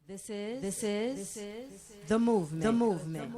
This is the movement. The movement.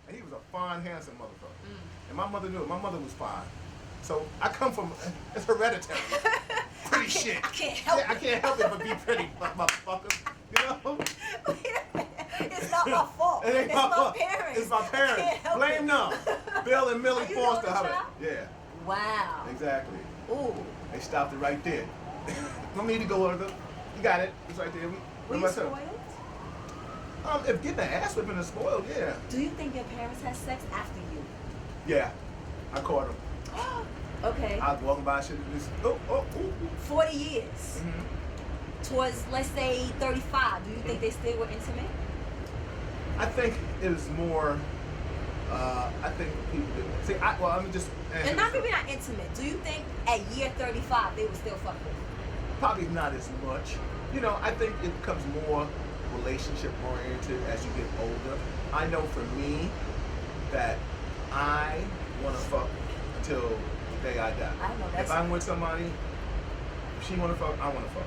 And he was a fine, handsome motherfucker. And my mother knew it. My mother was fine. So I come from, it's hereditary. Pretty shit. I can't help it. I can't help it but be pretty, motherfucker. You know? It's not my fault. It ain't It's my my fault. parents. It's my parents. I can't help Blame it. them. Bill and Millie Are you Foster. the only child? Yeah, Wow. exactly. Ooh. They stopped it right there. No need to go over. You got it. It's right there. Were you spoiled? If getting the ass whipping is spoiled, yeah. Do you think your parents had sex after you? Yeah. I caught them. Okay. I was walking by shit and just, ooh. 40 years. Towards, let's say, 35. Do you think they still were intimate? I think it was more, I think people did. See, let me just answer And not this. maybe not intimate. Do you think at year 35 they were still fucking? Probably not as much. You know, I think it becomes more relationship oriented as you get older. I know for me that I want to fuck until the day I die. I know that's. If I'm with somebody, she want to fuck, I want to fuck.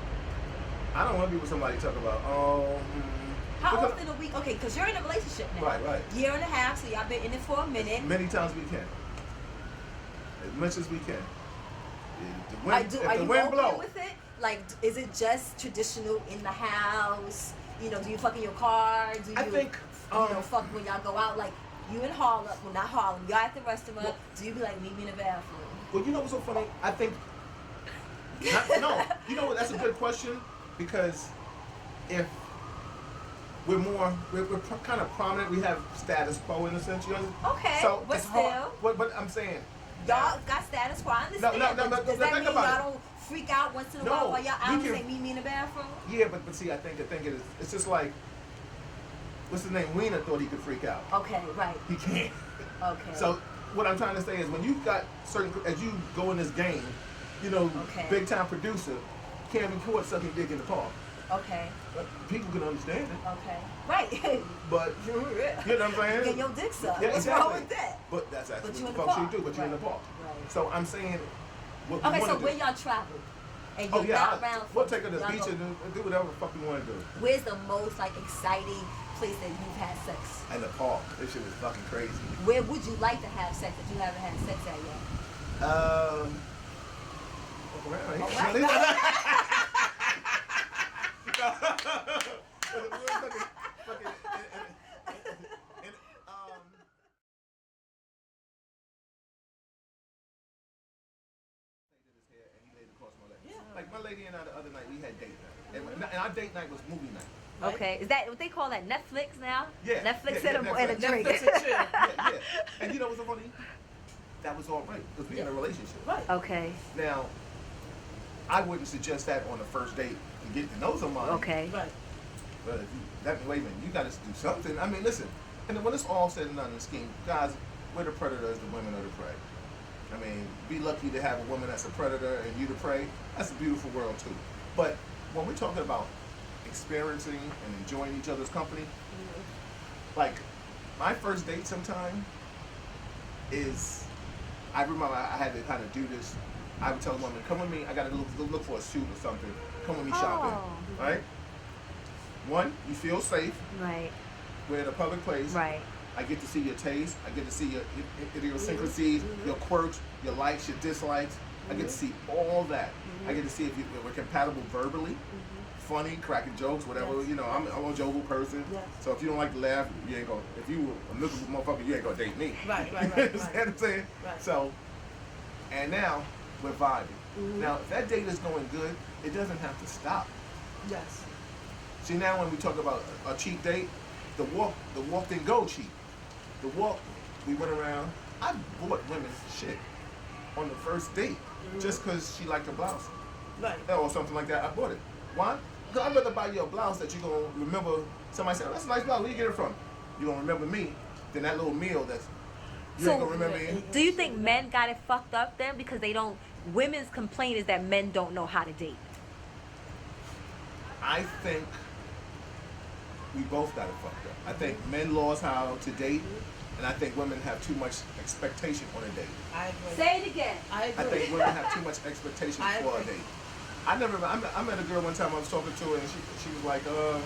I don't want to be with somebody talk about, How because- often a week? Okay, because you're in a relationship now. Right. Year and a half, so y'all been in it for a minute. Many times we can. As much as we can. If Are the you wind okay blow. with it? Like, is it just traditional in the house? You know, do you fuck in your car? Do you, I think, fuck when y'all go out? Like, you in Harlem, well, not Harlem, y'all at the restaurant, Well- do you be like, meet me in the bathroom? Well, you know what's so funny? I think, no, you know what, that's a good question, because if we're kind of prominent, we have status quo in a sense, you know? Okay, So but it's hard, still. but I'm saying, Y'all got status quo, I understand. No, but does that think mean about y'all it. don't freak out once in a No, while y'all out and you say, can- meet me in the bathroom? yeah, but see, I think it is, it's just like, what's his name, Wiener thought he could freak out. Okay, right. He can't. Okay. So what I'm trying to say is when you've got certain, as you go in this game, you know, Okay. big time producer, can't record sucking dick in the park. Okay. But people can understand it. Okay. Right. But, you know what I'm saying? Get your dick sucked. Yeah, What's exactly. wrong with that? But that's actually But you what in the the fuck you park. do, but you're in the Right. park. Right. So I'm saying what we Okay, want so to do. where y'all travel? And Oh you're yeah, not around we'll folks, take her to the y'all beach go- and do whatever the fuck we want to do. Where's the most like exciting place that you've had sex? In the park. This shit is fucking crazy. Where would you like to have sex that you haven't had sex at yet? Fuck around. All Fucking- Like my lady and I the other night, we had date night, and our date night was movie night. Right. Okay, is that what they call that? Netflix now? Yeah, Netflix yeah, and, yeah, and a Netflix. drink. Netflix and chill. Yeah. And you know what's so funny? That was all right because we're in a relationship. Right. Okay. Now, I wouldn't suggest that on the first date to get to know somebody. Okay. Right. But if you, wait a minute, you got to do something. I mean, listen, and when it's all said and done in the scheme, guys, we're the predators, the women are the prey. I mean, be lucky to have a woman that's a predator and you the prey. That's a beautiful world too. But when we're talking about experiencing and enjoying each other's company, like my first date sometime is, I remember I had to kind of do this. I would tell a woman, come with me, I got to look for a suit or something. Come with me shopping, right? One, you feel safe. Right. We're in a public place. Right. I get to see your taste. I get to see your idiosyncrasies, your quirks, your likes, your dislikes. I get to see all that. I get to see if we're compatible verbally, funny, cracking jokes, whatever. Yes. You know, I'm a jovial person. Yes. So if you don't like to laugh, you ain't gonna. If you a miserable motherfucker, you ain't gonna date me. Right. You understand what I'm saying? Right. So, and now we're vibing. Now, if that date is going good, it doesn't have to stop. Yes. See, now when we talk about a cheap date, the walk didn't go cheap. The walk, we went around. I bought women shit on the first date just because she liked her blouse. Right. or something like that, I bought it. Why? Because I'd rather buy you a blouse that you're going to remember. Somebody said, oh, that's a nice blouse. Where you get it from? You're going to remember me than that little meal that's you ain't going to remember me. Do you think men got it fucked up then? Because they don't, women's complaint is that men don't know how to date. I think we both got it fucked up. I think men lost how to date, and I think women have too much expectation on a date. I agree. Say it again. I agree. I think women have too much expectation for a date. I met a girl one time. I was talking to her, and she was like, I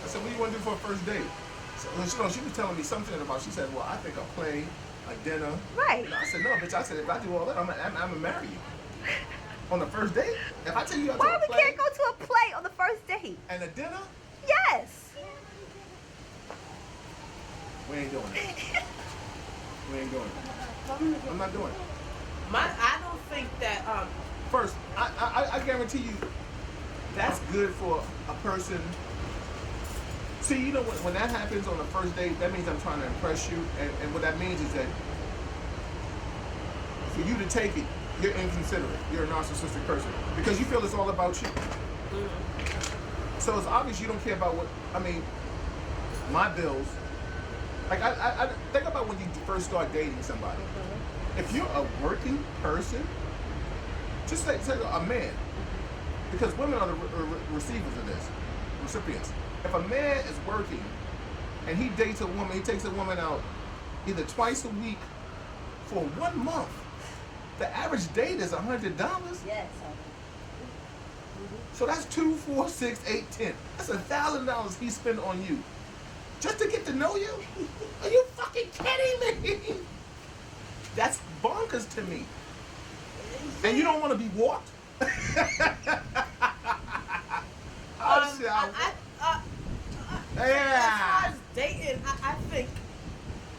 said, what do you want to do for a first date? So, she was telling me something about. She said, well, I think a play, a dinner. Right. I said, no, bitch. I said, if I do all that, I'm gonna marry you. On the first date? If I tell you Why we can't go to a play on the first date? And a dinner? Yes. We ain't doing it. We ain't doing it. I'm not doing it. I don't think that. First, I guarantee you, that's good for a person. See, you know, when that happens on the first date, that means I'm trying to impress you. And what that means is that for you to take it, you're inconsiderate. You're a narcissistic person. Because you feel it's all about you. So it's obvious you don't care about my bills. Like, I think about when you first start dating somebody. If you're a working person, just say a man. Because women are the receivers of this, recipients. If a man is working and he dates a woman, he takes a woman out either twice a week for 1 month, the average date is $100. Yes. So that's 2, 4, 6, 8, 10. That's $1,000 he spent on you just to get to know you. Are you fucking kidding me? That's bonkers to me. And you don't want to be walked? As far as dating, I think,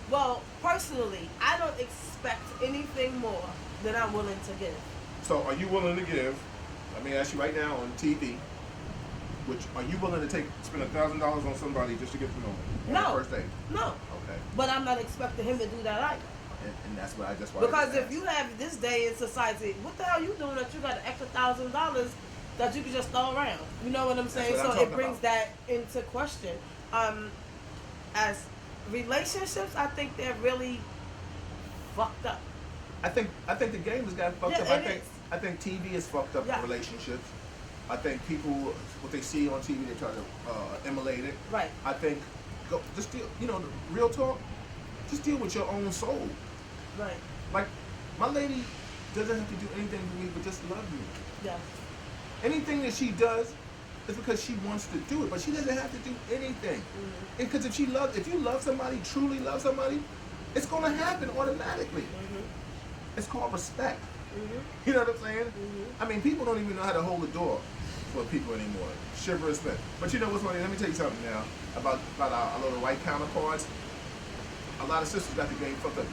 well, personally, I don't expect anything more than I'm willing to give. So are you willing to give, let me ask you right now on TV, are you willing to spend $1,000 on somebody just to get to know them on the first date? No. Okay. But I'm not expecting him to do that either. And that's what I just want. Because if you have this day in society, what the hell you doing that you got an extra $1,000 that you can just throw around? You know what I'm saying? What I'm so it brings about. that into question. As relationships, I think they're really fucked up. I think the game has got fucked up. I think TV has fucked up relationships. I think people, what they see on TV, they try to emulate it. Right. I think just deal. Real talk. Just deal with your own soul. Right. Like, my lady doesn't have to do anything for me but just love me. Yeah. Anything that she does is because she wants to do it, but she doesn't have to do anything. Because if you love somebody, truly love somebody, it's gonna happen automatically. It's called respect. You know what I'm saying? I mean, people don't even know how to hold the door for people anymore. Shiver respect. But you know what's funny? Let me tell you something now about our little white counterparts. A lot of sisters got the game fucked up.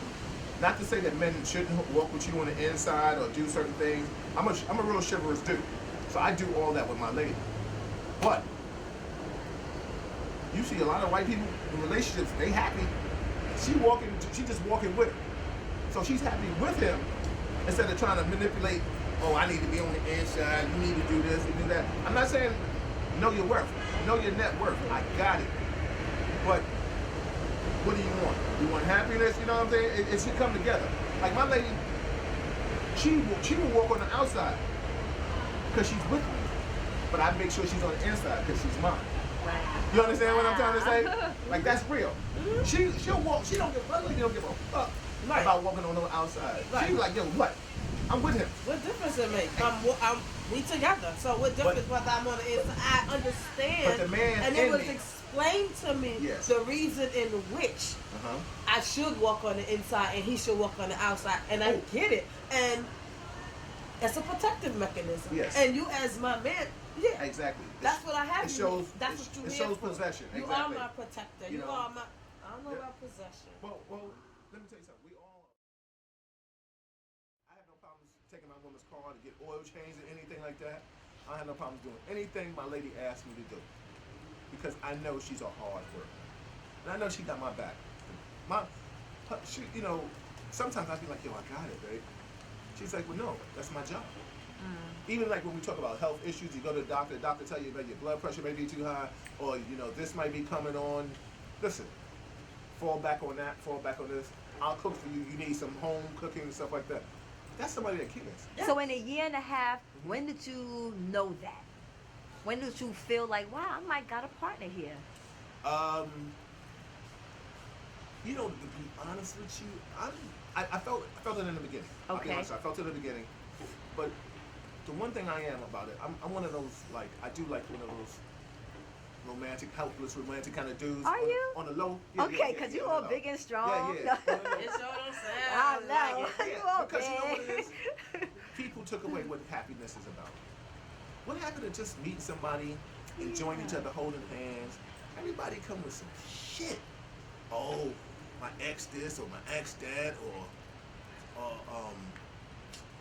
Not to say that men shouldn't walk with you on the inside or do certain things. I'm a real chivalrous dude. So I do all that with my lady. But you see a lot of white people in relationships, they happy. She just walking with him. So she's happy with him instead of trying to manipulate, oh, I need to be on the inside, you need to do this and do that. I'm not saying know your worth, know your net worth. I got it. But what do you want? You want happiness? You know what I'm saying? It should come together. Like my lady, she will walk on the outside because she's with me, but I make sure she's on the inside because she's mine. Right. You understand what I'm trying to say? Like that's real. She'll walk. She don't give a fuck about walking on the outside. Right. She's like, yo, what? I'm with him. What difference it make? We together. So what difference whether I'm on the inside? I understand. But the man and it was explained to me the reason in which I should walk on the inside and he should walk on the outside, and I get it. And it's a protective mechanism. Yes. And you as my man, exactly. That's what I have. It shows. That's what you It here shows for. possession. You Exactly. are my protector. You are my. I don't know about possession. Well, let me tell you something. I have no problems taking my woman's car to get oil change or anything like that. I have no problems doing anything my lady asks me to do because I know she's a hard worker, and I know she got my back. Sometimes I be like, yo, I got it, babe. She's like, well, no, that's my job. Even like when we talk about health issues, you go to the doctor tell you that your blood pressure may be too high, or this might be coming on. Listen, fall back on that, fall back on this. I'll cook for you. You need some home cooking and stuff like that. That's somebody that cares. So in a year and a half, when did you know that? When did you feel like, wow, I might got a partner here? To be honest with you, I felt it in the beginning. Okay. I'll be honest, I felt it in the beginning. But the one thing I am about it, I'm one of those, like, I do like one of those romantic, helpless, romantic kind of dudes. Are you? On the low. Okay, because you all big and strong. Yeah. It sure don't sound I know. like it. You all Because you know what big. it is? People took away what happiness is about. What happened to just meeting somebody, enjoying each other, holding hands? Everybody come with some shit. Oh, my ex this or my ex that, or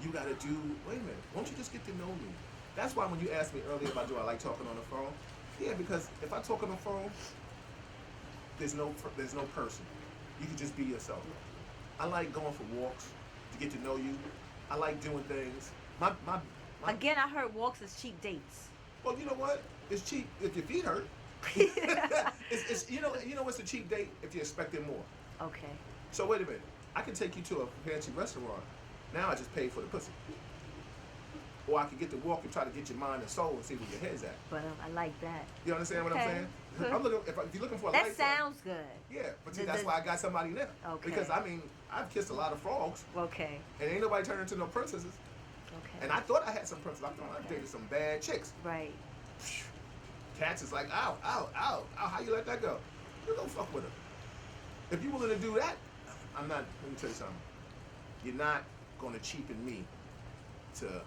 you gotta do. Wait a minute. Won't you just get to know me? That's why when you asked me earlier about do I like talking on the phone, yeah, because if I talk on the phone, there's no person. You can just be yourself. I like going for walks to get to know you. I like doing things. Again, I heard walks is cheap dates. Well, you know what? It's cheap if your feet hurt. it's what's a cheap date if you're expecting more. Okay. So wait a minute. I can take you to a fancy restaurant. Now I just paid for the pussy. Or I could get to walk and try to get your mind and soul and see where your head's at. But I like that. You understand what I'm saying? I'm looking. If you're looking for a That lifetime, sounds good. Yeah, but see, that's why I got somebody now. Okay. Because I've kissed a lot of frogs, Okay. and ain't nobody turned into no princesses. Okay. And I thought I had some princesses. I thought I dated some bad chicks. Right. Cats is like, ow, ow, ow, ow. How you let that go? You don't fuck with her. If you're willing to do that, I'm not. Let me tell you something. You're not going to cheapen me to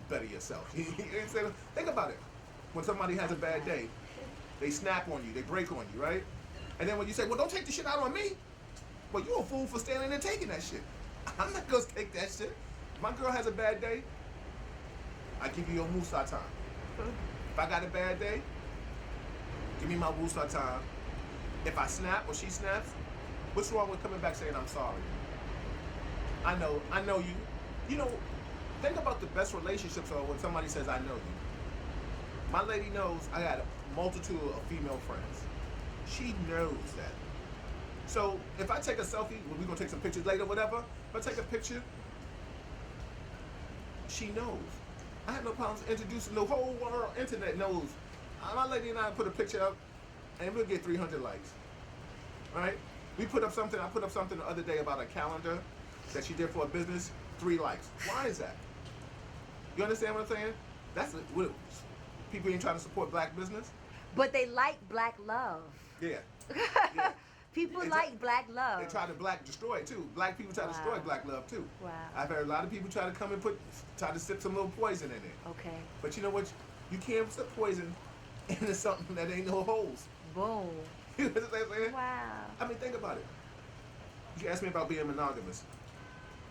better yourself. You know what I'm saying? Think about it. When somebody has a bad day, they snap on you, they break on you, right? And then when you say, well, don't take the shit out on me. Well, you a fool for standing there taking that shit. I'm not going to take that shit. If my girl has a bad day, I give you your woosah time. If I got a bad day, give me my woosah time. If I snap or she snaps, what's wrong with coming back saying I'm sorry? I know you. You know, think about the best relationships are when somebody says, I know you. My lady knows I got a multitude of female friends. She knows that. So if I take a selfie, we're going to take some pictures later, whatever. If I take a picture, she knows. I have no problems introducing the whole world. Internet knows. My lady and I put a picture up, and we'll get 300 likes. All right? I put up something the other day about a calendar that she did for a business, 3 likes. Why is that? You understand what I'm saying? That's what people ain't trying to support black business. But they like black love. Yeah. People They like black love. They try to black destroy it too. Black people try to destroy black love too. Wow. I've heard a lot of people try to come and try to sip some little poison in it. Okay. But you know what? You can't sip poison into something that ain't no holes. Boom. You know what I'm saying? Wow. I mean, think about it. You asked me about being monogamous.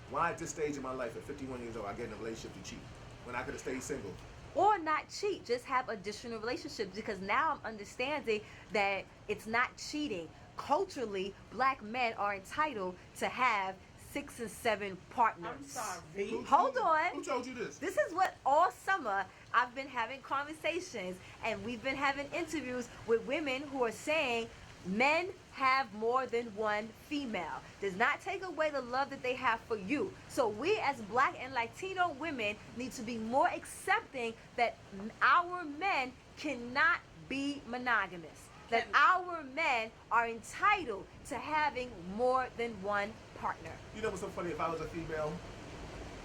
Why at this stage in my life, at 51 years old, I get in a relationship to cheat when I could have stayed single? Or not cheat, just have additional relationships, because now I'm understanding that it's not cheating. Culturally, black men are entitled to have 6 and 7 partners. I'm sorry. Hold on. Who told you this? This is what all summer I've been having conversations, and we've been having interviews with women who are saying men have more than one female. Does not take away the love that they have for you. So we as black and Latino women need to be more accepting that our men cannot be monogamous. That our men are entitled to having more than one partner. You know what's so funny? If I was a female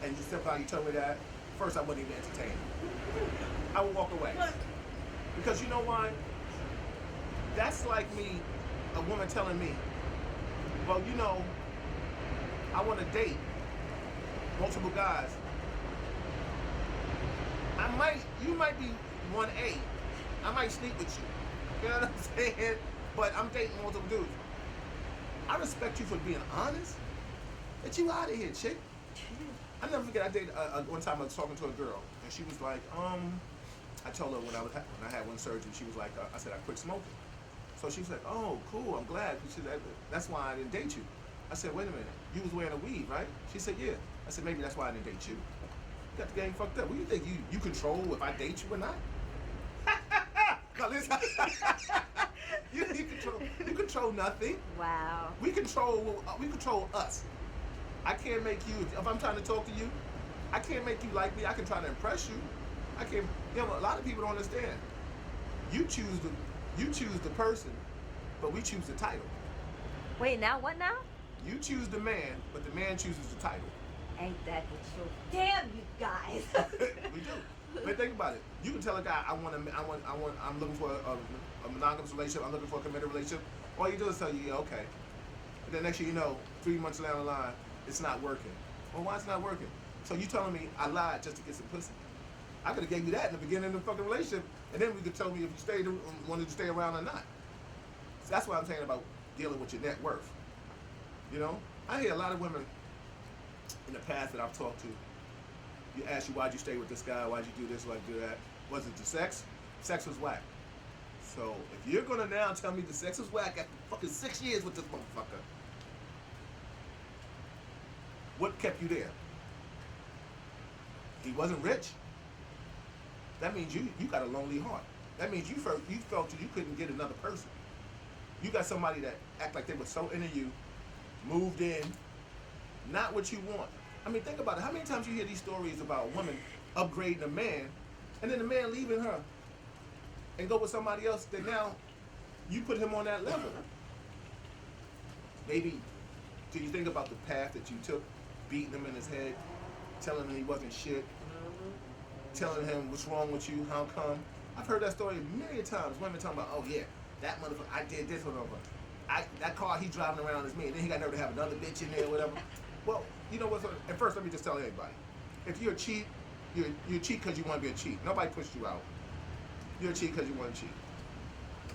and you stepped out and you told me that, first I wouldn't even entertain it. I would walk away. Because you know why? That's like me, a woman telling me, well, you know, I want to date multiple guys. You might be 1A. I might sleep with you. You know what I'm saying? But I'm dating multiple dudes. I respect you for being honest. Get you out of here, chick. I never forget, I dated, one time I was talking to a girl, and she was like, I told her when I had one surgery, she was like, I said I quit smoking. So she was like, oh, cool, I'm glad. She said, that's why I didn't date you. I said, wait a minute, you was wearing a weave, right? She said, yeah. I said, maybe that's why I didn't date you. got the game fucked up. What do you think? You control if I date you or not? No, listen. You control nothing. Wow. We control us. I can't make you, if I'm trying to talk to you, I can't make you like me. I can try to impress you. I can, a lot of people don't understand. You choose the person, but we choose the title. Wait, now what now? You choose the man, but the man chooses the title. Ain't that the truth? Damn you guys. We do. But think about it. You can tell a guy, I'm looking for a monogamous relationship. I'm looking for a committed relationship. All you do is tell you, yeah, okay. And then next thing you know, 3 months down the line, it's not working. Well, why it's not working? So you telling me I lied just to get some pussy? I could have gave you that in the beginning of the fucking relationship, and then we could tell me if you wanted to stay around or not. So that's what I'm saying about dealing with your net worth. I hear a lot of women in the past that I've talked to. You ask you, why'd you stay with this guy? Why'd you do this? Why'd you do that? Was it the sex? Sex was whack. So if you're gonna now tell me the sex was whack after fucking 6 years with this motherfucker, what kept you there? He wasn't rich. That means you got a lonely heart. That means you felt you couldn't get another person. You got somebody that act like they were so into you, moved in, not what you want. I mean, think about it. How many times you hear these stories about a woman upgrading a man, and then the man leaving her and go with somebody else that now you put him on that level? Maybe, do you think about the path that you took, beating him in his head, telling him he wasn't shit, telling him what's wrong with you, how come? I've heard that story many times. Women talking about, oh yeah, that motherfucker, I did this with him. That car he's driving around is me. And then he got nerve to have another bitch in there or whatever. Well, you know what? And first, let me just tell everybody. If you're a cheat, you're a cheat because you want to be a cheat. Nobody pushed you out. You're a cheat because you want to cheat.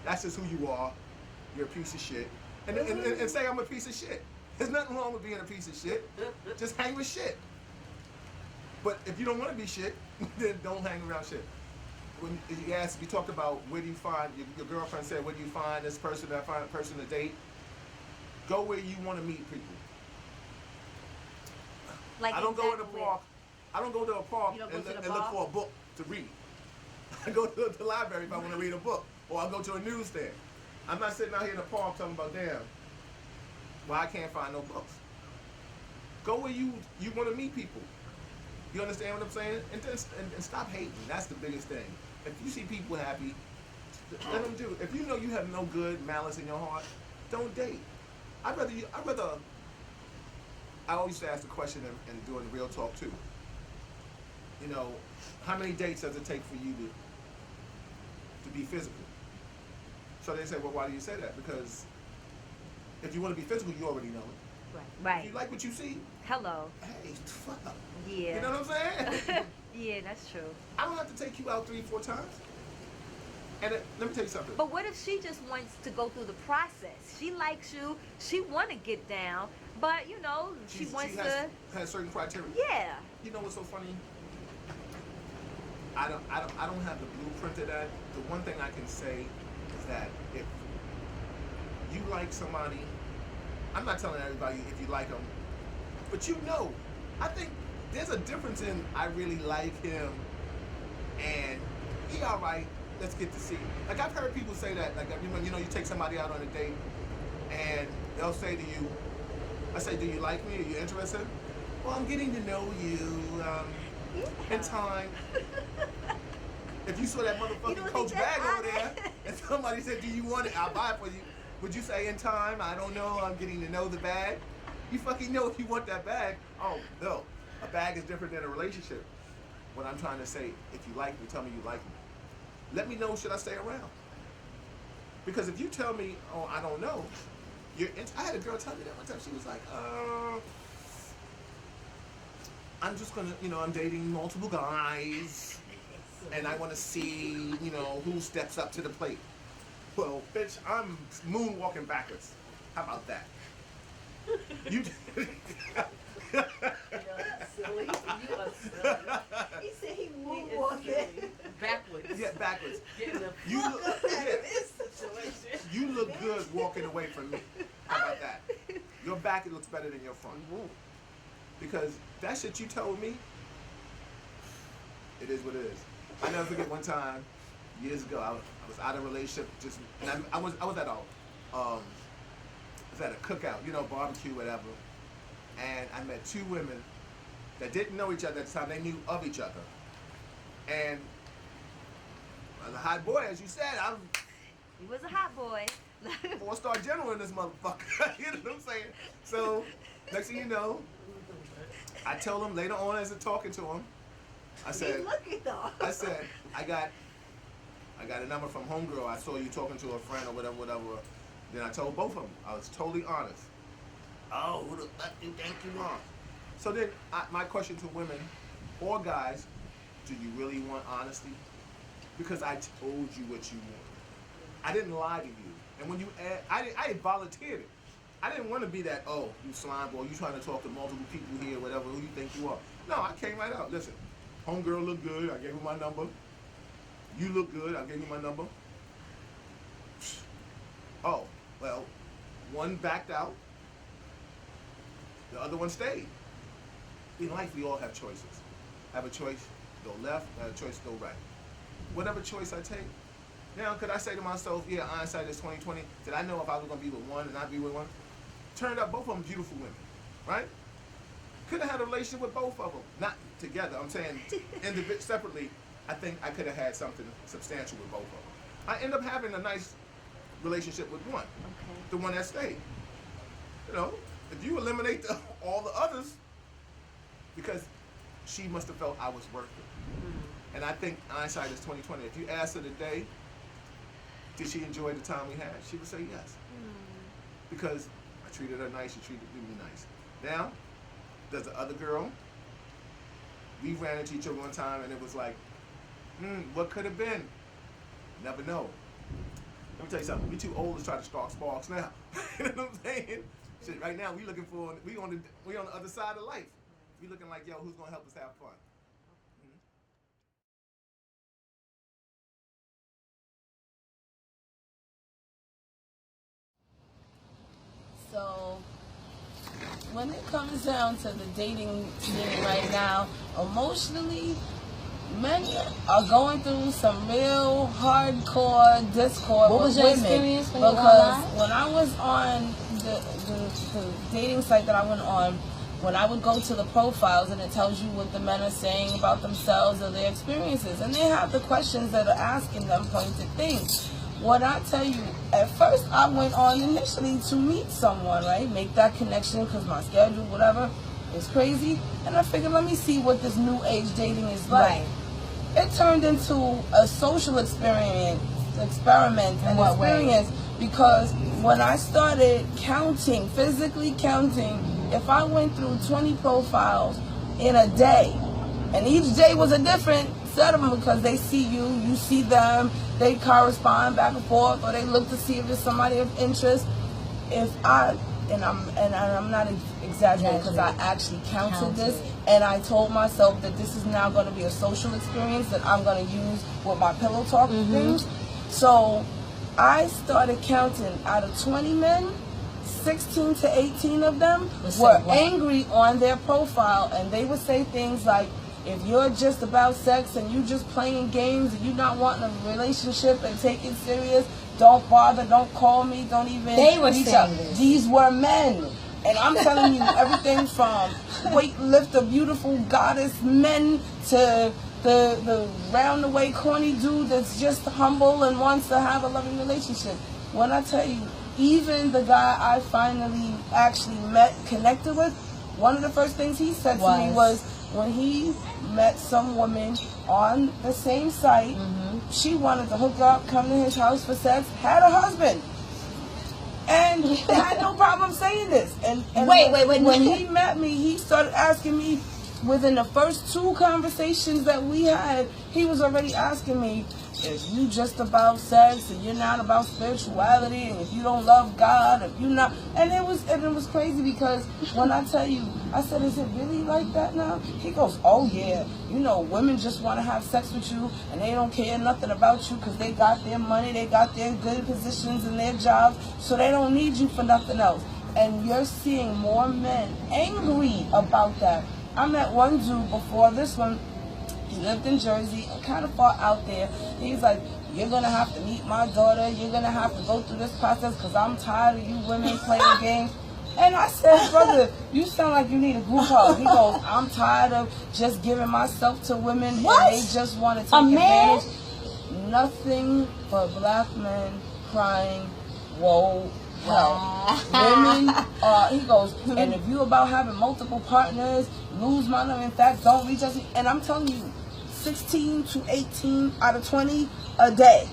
That's just who you are. You're a piece of shit. And say I'm a piece of shit. There's nothing wrong with being a piece of shit. Just hang with shit. But if you don't want to be shit, then don't hang around shit. When you asked, we talked about where do you find, your girlfriend said, where do you find this person, that find a person to date? Go where you want to meet people. Like I don't go in the park. I don't go to a park and look for a book to read. I go to the library if I want to read a book, or I go to a newsstand. I'm not sitting out here in the park talking about, damn, well, I can't find no books. Go where you want to meet people. You understand what I'm saying? And stop hating. That's the biggest thing. If you see people happy, let them do it. If you know you have no good malice in your heart, don't date. I always used to ask the question and doing the real talk too. How many dates does it take for you to be physical? So they say, well, why do you say that? Because if you want to be physical, you already know it. Right. If you like what you see, hello. Hey, fuck up. Yeah. You know what I'm saying? Yeah, that's true. I don't have to take you out 3-4 times. And let me tell you something. But what if she just wants to go through the process? She likes you. She want to get down, but she has certain criteria. Yeah. You know what's so funny? I don't have the blueprint of that. The one thing I can say is that if you like somebody, I'm not telling everybody if you like them, but I think there's a difference in I really like him and he all right. Let's get to see. Like I've heard people say that. Like you take somebody out on a date and they'll say to you, I say, do you like me? Are you interested? Well, I'm getting to know you in time. If you saw that motherfucking Coach bag over there and somebody said, do you want it? I'll buy it for you. Would you say in time? I don't know. I'm getting to know the bag. You fucking know if you want that bag. Oh, no. A bag is different than a relationship. What I'm trying to say, if you like me, tell me you like me. Let me know, should I stay around? Because if you tell me, oh, I don't know, I had a girl tell me that one time. She was like, I'm just going to, I'm dating multiple guys, and I want to see, who steps up to the plate. Well, bitch, I'm moonwalking backwards. How about that? You silly. You are silly. He said he moonwalking backwards. Yeah, backwards. Getting the You fuck look, out of this situation. You look good walking away from me. How about that? Your back looks better than your front. Because that shit you told me, It is what it is. I never forget one time, years ago, I was out of a relationship. And I was at a cookout, barbecue, whatever. And I met two women that didn't know each other at the time. They knew of each other. And as a hot boy, as you said, He was a hot boy. 4-star general in this motherfucker. You know what I'm saying? So, next thing you know, I told him later on as I'm talking to him, I said, I got a number from homegirl. I saw you talking to a friend or whatever. Then I told both of them. I was totally honest. Oh, who the fuck you think you are? So then, my question to women or guys, do you really want honesty? Because I told you what you want. I didn't lie to you. And when you I volunteered it. I didn't want to be that, oh, you slime boy, you trying to talk to multiple people here, whatever, who you think you are. No, I came right out. Listen, homegirl look good, I gave her my number. You look good, I gave you my number. Oh, well, one backed out, the other one stayed. In life, we all have choices. I have a choice to go left, I have a choice to go right. Whatever choice I take, now, could I say to myself, yeah, hindsight is 20/20. Did I know if I was going to be with one and not be with one? Turned out both of them beautiful women, right? Could have had a relationship with both of them. Not together. I'm saying separately, I think I could have had something substantial with both of them. I end up having a nice relationship with one, the one that stayed. If you eliminate all the others, because she must have felt I was worth it. And I think hindsight is 20/20. If you ask her today, did she enjoy the time we had? She would say yes. Because I treated her nice, she treated me nice. Now, there's the other girl. We ran into each other one time and it was like, what could have been? Never know. Let me tell you something. We too old to try to start sparks now. You know what I'm saying? Shit, right now we on the other side of life. We looking like, yo, who's gonna help us have fun? So, when it comes down to the dating scene right now, emotionally, men are going through some real hardcore discord what with was your women. Experience when Because when I was on the dating site that I went on, when I would go to the profiles and it tells you what the men are saying about themselves or their experiences, and they have the questions that are asking them pointed things. What I tell you, at first I went on initially to meet someone, right? Make that connection because my schedule, whatever, is crazy. And I figured, let me see what this new age dating is like. Right. It turned into a social experiment because when I started counting, physically counting, if I went through 20 profiles in a day, and each day was a different set of them because they see you, you see them, they correspond back and forth, or they look to see if there's somebody of interest. I'm not exaggerating because I actually counted this, and I told myself that this is now going to be a social experience that I'm going to use with my pillow talk things. So I started counting. Out of 20 men, 16 to 18 of them were angry on their profile, and they would say things like, if you're just about sex and you just playing games and you not wanting a relationship and take it serious, don't bother, don't call me, don't even reach out. These were men. And I'm telling you, everything from weightlifter, beautiful goddess men to the round the way corny dude that's just humble and wants to have a loving relationship. When I tell you, even the guy I finally actually connected with, one of the first things he said to me was, when he met some woman on the same site, she wanted to hook up, come to his house for sex, had a husband. And he had no problem saying this. And wait. When he met me, he started asking me, within the first 2 conversations that we had, he was already asking me, if you just about sex and you're not about spirituality, and if you don't love God, if you not, and it was crazy because when I tell you, I said, is it really like that now? He goes, oh yeah, women just want to have sex with you and they don't care nothing about you because they got their money, they got their good positions in their jobs, so they don't need you for nothing else. And you're seeing more men angry about that. I met one dude before this one. He lived in Jersey and kind of far out there. He's like, you're going to have to meet my daughter. You're going to have to go through this process because I'm tired of you women playing games. And I said, brother, you sound like you need a group hug. He goes, I'm tired of just giving myself to women and they just want to take advantage. Nothing but black men crying, whoa, hell. Women he goes, and if you about having multiple partners, lose my number. In fact, don't reach us. And I'm telling you, 16 to 18 out of 20 a day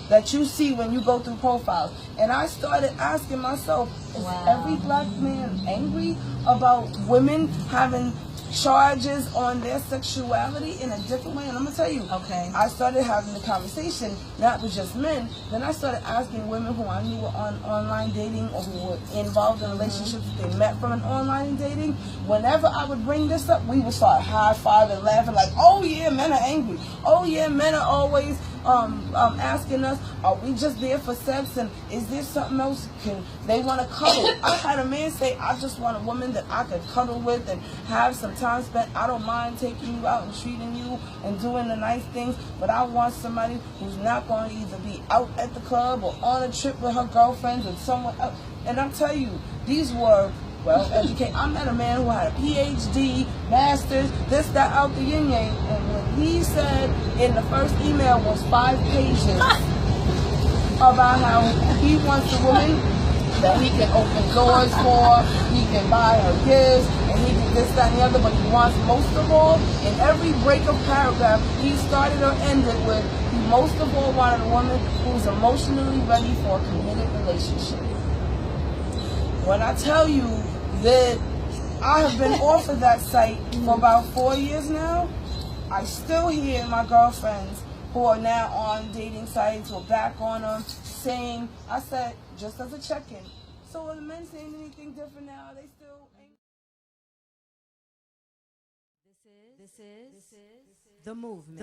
that you see when you go through profiles. And I started asking myself, is every black man angry about women having charges on their sexuality in a different way? And I'm gonna tell you, I started having the conversation, not with just men. Then I started asking women who I knew were on online dating or who were involved in relationships that they met from an online dating. Whenever I would bring this up, we would start high-fiving, laughing like, oh yeah, men are angry. Oh yeah, men are always asking us, are we just there for sex, and is there something else? Can they want to cuddle? I had a man say, I just want a woman that I could cuddle with and have some time spent. I don't mind taking you out and treating you and doing the nice things, but I want somebody who's not going to either be out at the club or on a trip with her girlfriends or someone else. And I'm telling you, these were well-educated. I met a man who had a PhD, master's, this, that, out the yin-yang. And when he said in the first email was 5 pages about how he wants a woman that he can open doors for, he can buy her gifts, and he can this, that, and the other, but he wants most of all, in every break of paragraph, he started or ended with, he most of all wanted a woman who's emotionally ready for a committed relationship. When I tell you that I have been off of that site for about 4 years now, I still hear my girlfriends who are now on dating sites or back on them saying, I said, just as a check-in, so are the men saying anything different now? Are they still angry? This is the movement.